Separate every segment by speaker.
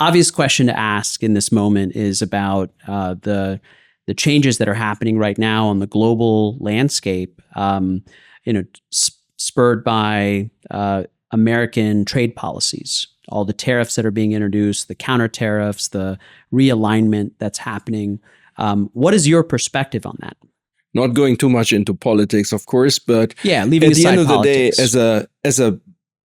Speaker 1: obvious question to ask in this moment is about the changes that are happening right now on the global landscape. Spurred by American trade policies, all the tariffs that are being introduced, the counter tariffs, the realignment that's happening. What is your perspective on that?
Speaker 2: Not going too much into politics, of course, but
Speaker 1: leaving
Speaker 2: at the
Speaker 1: aside
Speaker 2: end of
Speaker 1: politics.
Speaker 2: the day, as a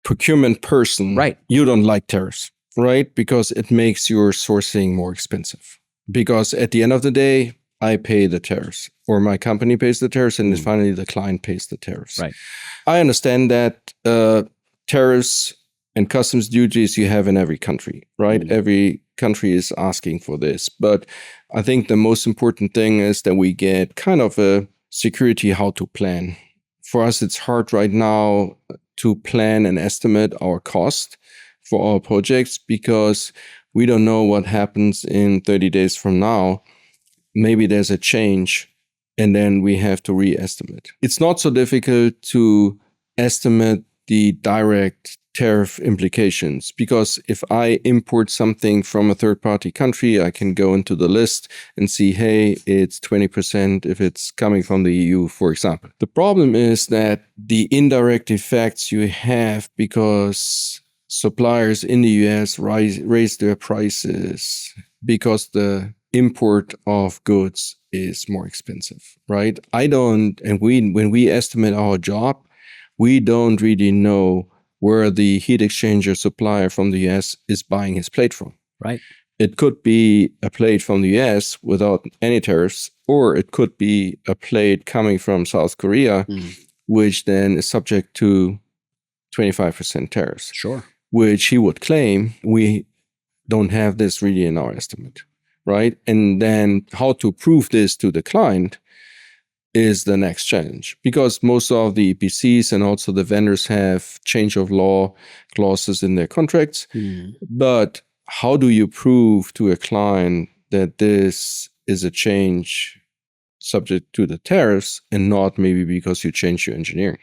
Speaker 2: procurement person,
Speaker 1: right,
Speaker 2: you don't like tariffs, right? Because it makes your sourcing more expensive. Because at the end of the day, I pay the tariffs, or my company pays the tariffs, and finally the client pays the tariffs.
Speaker 1: Right.
Speaker 2: I understand that tariffs and customs duties you have in every country, right? Every country is asking for this. But I think the most important thing is that we get kind of a security how to plan. For us, it's hard right now to plan and estimate our cost for our projects because we don't know what happens in 30 days from now. Maybe there's a change and then we have to re-estimate. It's not so difficult to estimate the direct tariff implications because if I import something from a third-party country, I can go into the list and see, hey, it's 20% if it's coming from the EU, for example. The problem is that the indirect effects you have because suppliers in the US raise their prices because the import of goods is more expensive, right? When we estimate our job, we don't really know where the heat exchanger supplier from the US is buying his plate from.
Speaker 1: Right.
Speaker 2: It could be a plate from the US without any tariffs, or it could be a plate coming from South Korea, which then is subject to 25% tariffs.
Speaker 1: Sure.
Speaker 2: Which he would claim we don't have this really in our estimate, right? And then how to prove this to the client is the next challenge because most of the EPCs and also the vendors have change of law clauses in their contracts. But how do you prove to a client that this is a change subject to the tariffs and not maybe because you change your engineering?